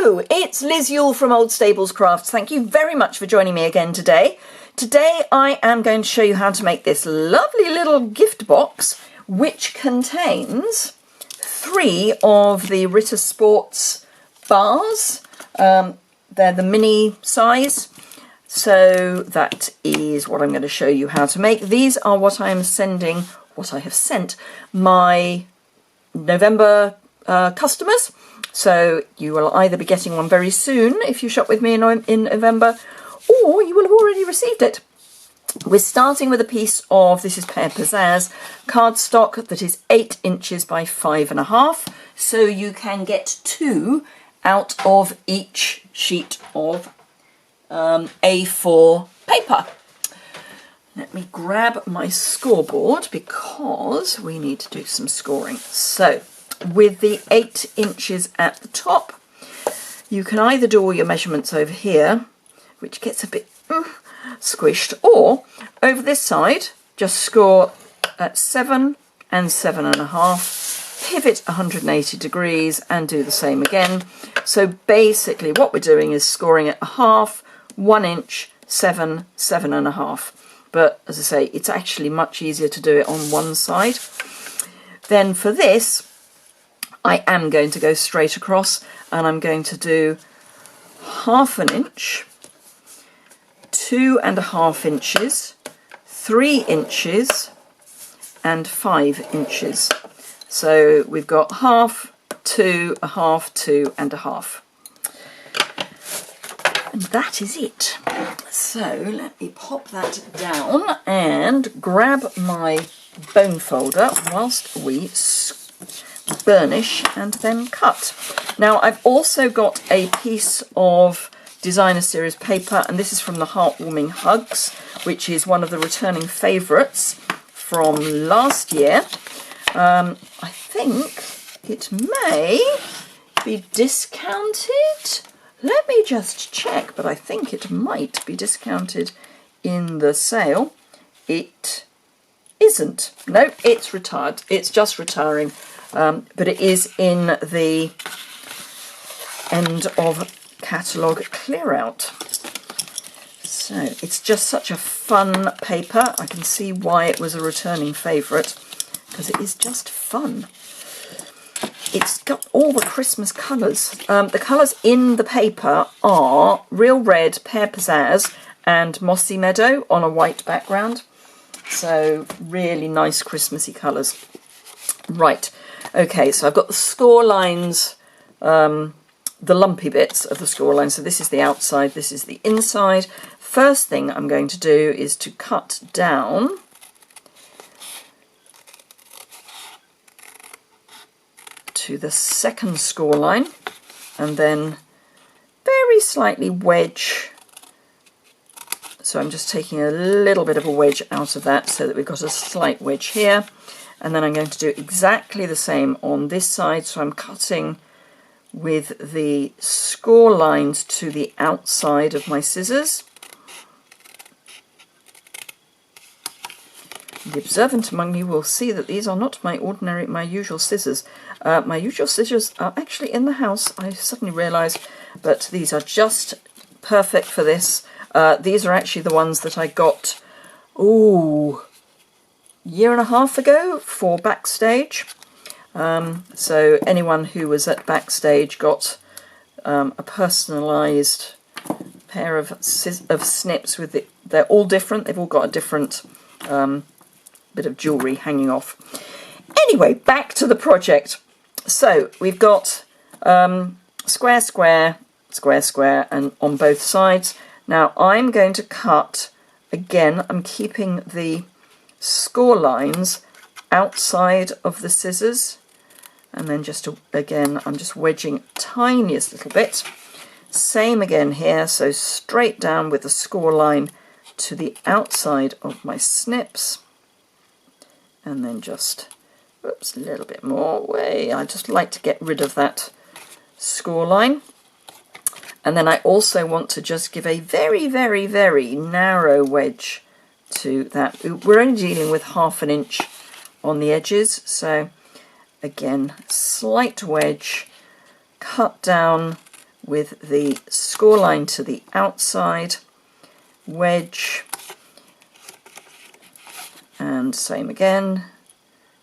Hello, it's Liz Yuille from Old Stables Crafts. Thank you very much for joining me again today. Today I am going to show you how to make this lovely little gift box which contains 3 of the Ritter Sports bars. They're the mini size. So that is what I'm going to show you how to make. These are what I have sent my November customers. So you will either be getting one very soon if you shop with me in November, or you will have already received it. We're starting with a piece of, this is Pear Pizzazz cardstock that is 8 inches by 5.5. So you can get 2 out of each sheet of A4 paper. Let me grab my scoreboard because we need to do some scoring. So with the 8 inches at the top, you can either do all your measurements over here, which gets a bit squished, or over this side, just score at 7 and 7.5, pivot 180 degrees and do the same again. So basically what we're doing is scoring at 1/2, 1 inch, 7, 7.5. But as I say, it's actually much easier to do it on one side. Then for this, I am going to go straight across, and I'm going to do 1/2 inch, 2.5 inches, 3 inches, and 5 inches. So we've got 1/2, 2, 1/2, 2, and 1/2. And that is it. So let me pop that down and grab my bone folder whilst we burnish and then cut. Now I've also got a piece of designer series paper, and this is from the Heartwarming Hugs, which is one of the returning favourites from last year. I think it may be discounted. Let me just check, but I think it might be discounted in the sale. It isn't. No, it's retired. It's just retiring. But it is in the end of catalogue clear out. So it's just such a fun paper. I can see why it was a returning favourite, because it is just fun. It's got all the Christmas colours. The colours in the paper are Real Red, Pear Pizzazz and Mossy Meadow on a white background. So really nice Christmassy colours. Right. Okay, so I've got the score lines, the lumpy bits of the score line. So this is the outside, this is the inside. First thing I'm going to do is to cut down to the second score line, and then very slightly wedge. So I'm just taking a little bit of a wedge out of that so that we've got a slight wedge here. And then I'm going to do exactly the same on this side. So I'm cutting with the score lines to the outside of my scissors. The observant among you will see that these are not my usual scissors. My usual scissors are actually in the house, I suddenly realised, but these are just perfect for this. These are actually the ones that I got, year and a half ago for Backstage. So anyone who was at Backstage got a personalised pair of snips with it. They're all different. They've all got a different bit of jewellery hanging off. Anyway, back to the project. So we've got square, square, square, square, and on both sides. Now I'm going to cut, again, I'm keeping the score lines outside of the scissors, and then just again I'm just wedging tiniest little bit. Same again here, so straight down with the score line to the outside of my snips, and then just a little bit more way. I just like to get rid of that score line. And then I also want to just give a very, very, very narrow wedge to that. We're only dealing with 1/2 inch on the edges, so again, slight wedge, cut down with the score line to the outside, wedge, and same again,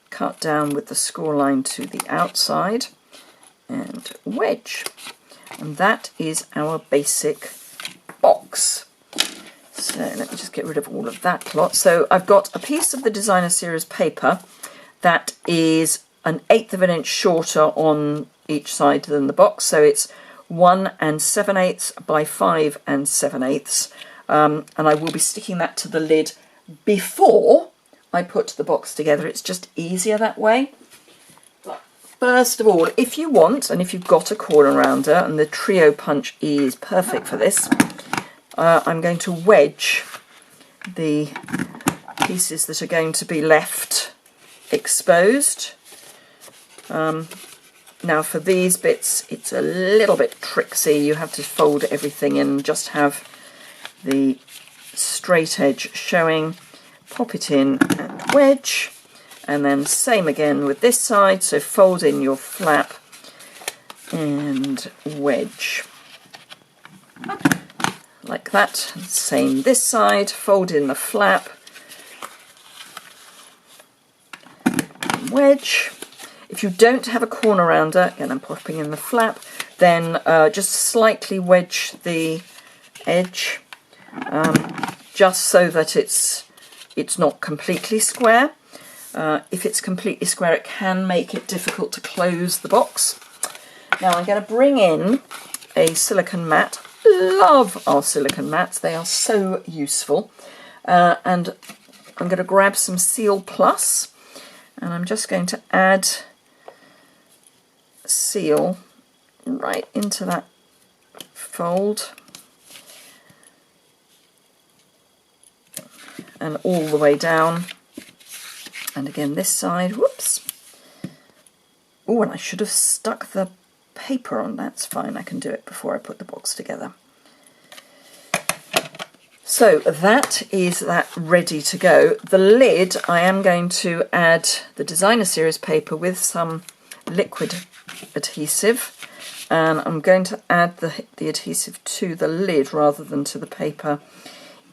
cut down with the score line to the outside and wedge. And that is our basic box. So let me just get rid of all of that lot. So I've got a piece of the designer series paper that is an 1/8 of an inch shorter on each side than the box. So it's 1 7/8 by 5 7/8. And I will be sticking that to the lid before I put the box together. It's just easier that way. But first of all, if you want, and if you've got a corner rounder, and the trio punch is perfect for this, I'm going to wedge the pieces that are going to be left exposed. Now for these bits, it's a little bit tricksy. You have to fold everything in and just have the straight edge showing. Pop it in and wedge, and then same again with this side. So fold in your flap and wedge. Like that. Same this side, fold in the flap, wedge. If you don't have a corner rounder, again I'm popping in the flap, then just slightly wedge the edge, just so that it's not completely square. If it's completely square, it can make it difficult to close the box. Now I'm going to bring in a silicone mat. Love our silicone mats, they are so useful. And I'm going to grab some Seal Plus, and I'm just going to add Seal right into that fold and all the way down. And again this side, whoops. Oh, and I should have stuck the paper on. That's fine, I can do it before I put the box together. So that is that ready to go. The lid, I am going to add the designer series paper with some liquid adhesive, and I'm going to add the adhesive to the lid rather than to the paper.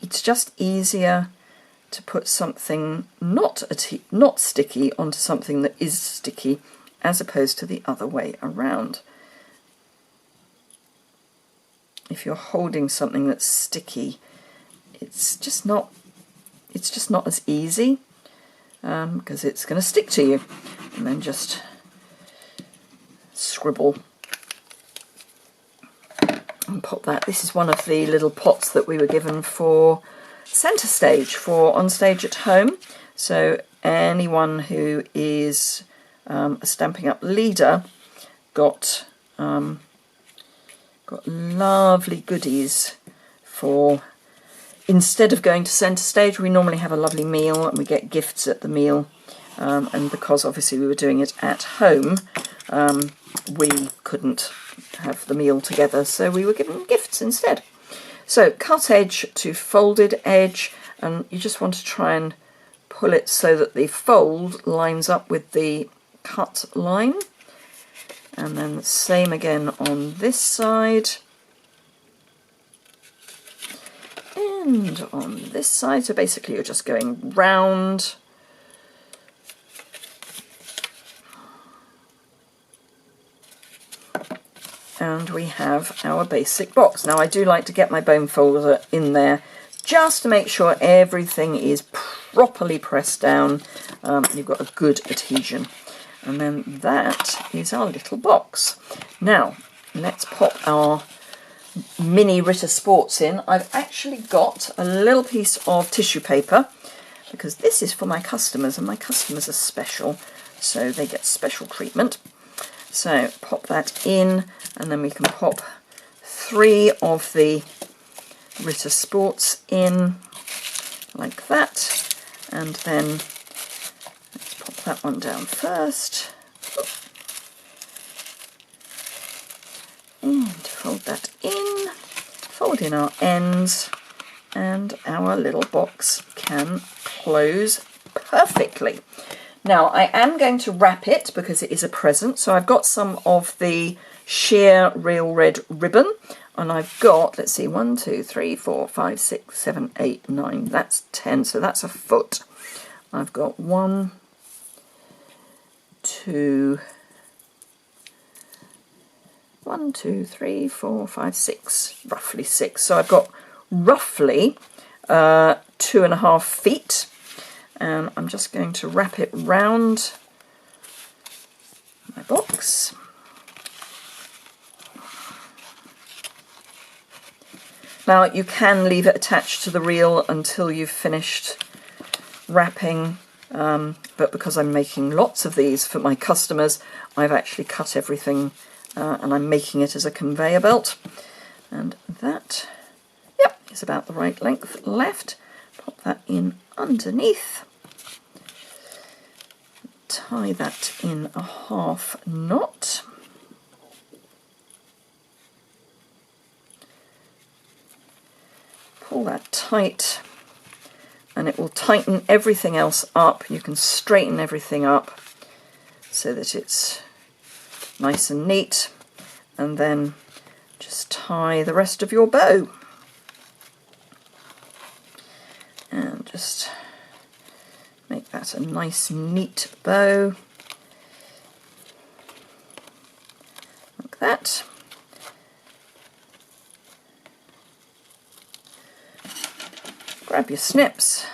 It's just easier to put something not sticky onto something that is sticky, as opposed to the other way around. If you're holding something that's sticky, it's just not as easy, because it's going to stick to you. And then just scribble and pop that. This is one of the little pots that we were given for centre stage, for on stage at home. So anyone who is a Stampin' Up leader got lovely goodies for, instead of going to centre stage, we normally have a lovely meal and we get gifts at the meal, and because obviously we were doing it at home, we couldn't have the meal together, so we were given gifts instead. So cut edge to folded edge, and you just want to try and pull it so that the fold lines up with the cut line. And then the same again on this side. And on this side, so basically you're just going round. And we have our basic box. Now I do like to get my bone folder in there just to make sure everything is properly pressed down. You've got a good adhesion. And then that is our little box. Now let's pop our mini Ritter Sports in. I've actually got a little piece of tissue paper, because this is for my customers, and my customers are special, so they get special treatment. So pop that in, and then we can pop 3 of the Ritter Sports in like that, and then let's pop that one down first. And fold that in, fold in our ends, and our little box can close perfectly. Now I am going to wrap it because it is a present, so I've got some of the sheer real red ribbon. And I've got, let's see, 1, 2, 3, 4, 5, 6, 7, 8, 9. That's 10, so that's a foot. I've got 1, 2, 3, 4, 5, 6, roughly 6. So I've got roughly 2.5 feet. And I'm just going to wrap it round my box. Now you can leave it attached to the reel until you've finished wrapping, but because I'm making lots of these for my customers, I've actually cut everything and I'm making it as a conveyor belt. And that, yep, is about the right length left. Pop that in underneath. Tie that in a half knot. Pull that tight and it will tighten everything else up. You can straighten everything up so that it's nice and neat, and then just tie the rest of your bow. And just make that a nice neat bow, like that. Grab your snips,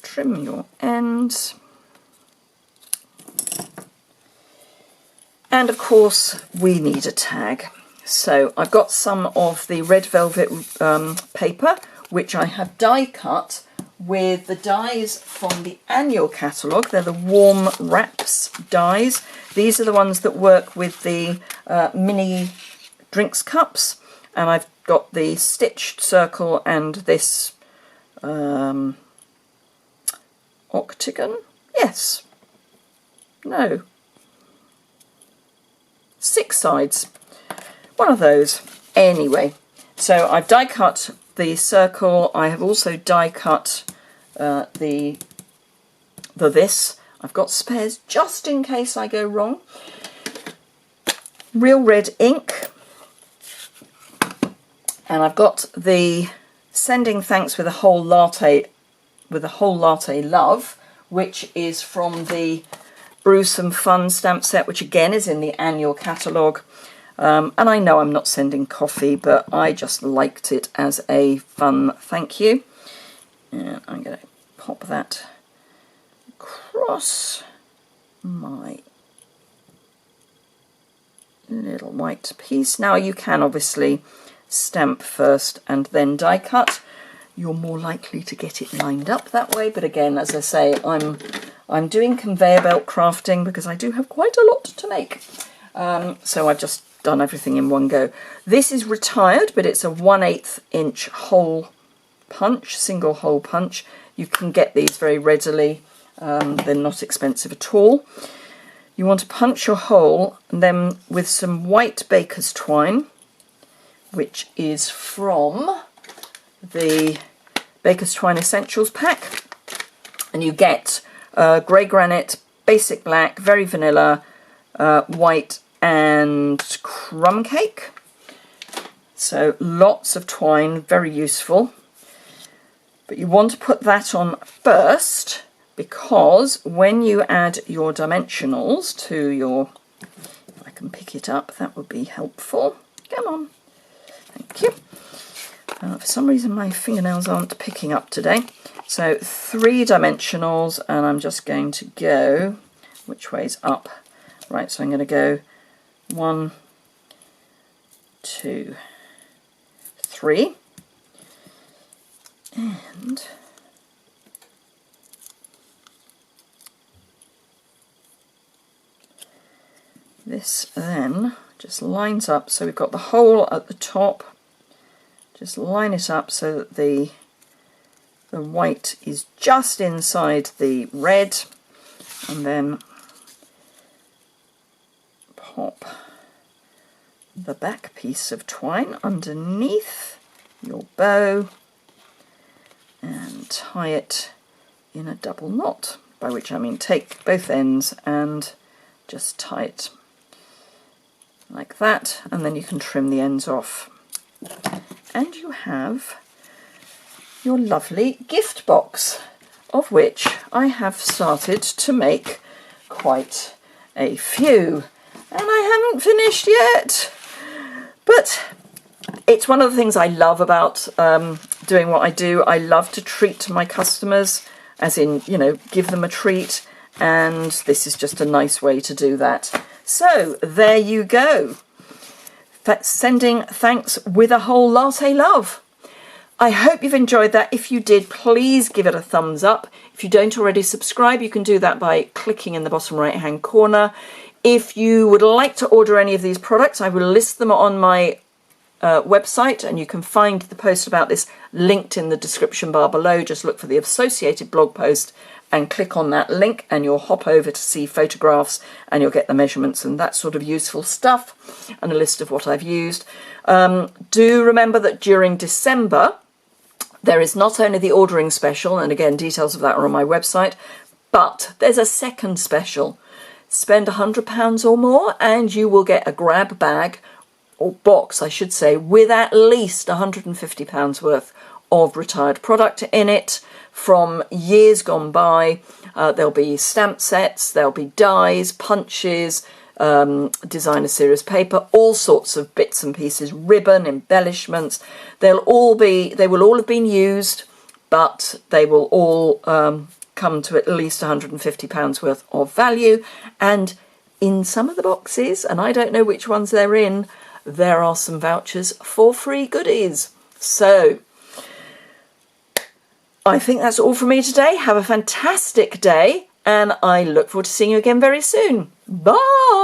trim your ends, and of course we need a tag. So I've got some of the red velvet paper, which I have die cut with the dies from the annual catalogue. They're the warm wraps dies. These are the ones that work with the mini drinks cups. And I've got the stitched circle and this octagon. Yes. No. 6 sides. One of those. Anyway, so I've die cut the circle. I have also die cut the this. I've got spares just in case I go wrong. Real red ink. And I've got the Sending Thanks with a Whole Latte Love, which is from the Brew Some Fun stamp set, which again is in the annual catalogue. And I know I'm not sending coffee, but I just liked it as a fun thank you. And I'm going to pop that across my little white piece. Now you can obviously stamp first and then die cut. You're more likely to get it lined up that way, but again, as I say, I'm doing conveyor belt crafting because I do have quite a lot to make, so I've just done everything in one go. This is retired, but it's a 1/8 inch hole punch, single hole punch. You can get these very readily. They're not expensive at all. You want to punch your hole, and then with some white baker's twine, which is from the Baker's Twine Essentials pack, and you get grey granite, basic black, very vanilla, white and crumb cake. So lots of twine, very useful. But you want to put that on first, because when you add your dimensionals to your, if I can pick it up, that would be helpful. Come on. Thank you. For some reason my fingernails aren't picking up today. So 3 dimensionals, and I'm just going to go, which way's up? Right, so I'm going to go 1, 2, 3. And this then just lines up, so we've got the hole at the top. Just line it up so that the white is just inside the red, and then pop the back piece of twine underneath your bow and tie it in a double knot, by which I mean take both ends and just tie it like that, and then you can trim the ends off. And you have your lovely gift box, of which I have started to make quite a few. And I haven't finished yet. But it's one of the things I love about doing what I do. I love to treat my customers, as in, you know, give them a treat. And this is just a nice way to do that. So there you go. Sending thanks with a whole latte love. I hope you've enjoyed that. If you did, please give it a thumbs up. If you don't already subscribe, you can do that by clicking in the bottom right hand corner. If you would like to order any of these products, I will list them on my website, and you can find the post about this linked in the description bar below. Just look for the associated blog post and click on that link, and you'll hop over to see photographs, and you'll get the measurements and that sort of useful stuff and a list of what I've used. Do remember that during December there is not only the ordering special, and again details of that are on my website, but there's a second special. Spend £100 or more and you will get a grab bag, or box I should say, with at least £150 worth of retired product in it from years gone by. There'll be stamp sets, there'll be dies, punches, designer series paper, all sorts of bits and pieces, ribbon, embellishments. They will all have been used, but they will all come to at least £150 worth of value. And in some of the boxes, and I don't know which ones they're in, there are some vouchers for free goodies. So I think that's all from me today. Have a fantastic day, and I look forward to seeing you again very soon. Bye!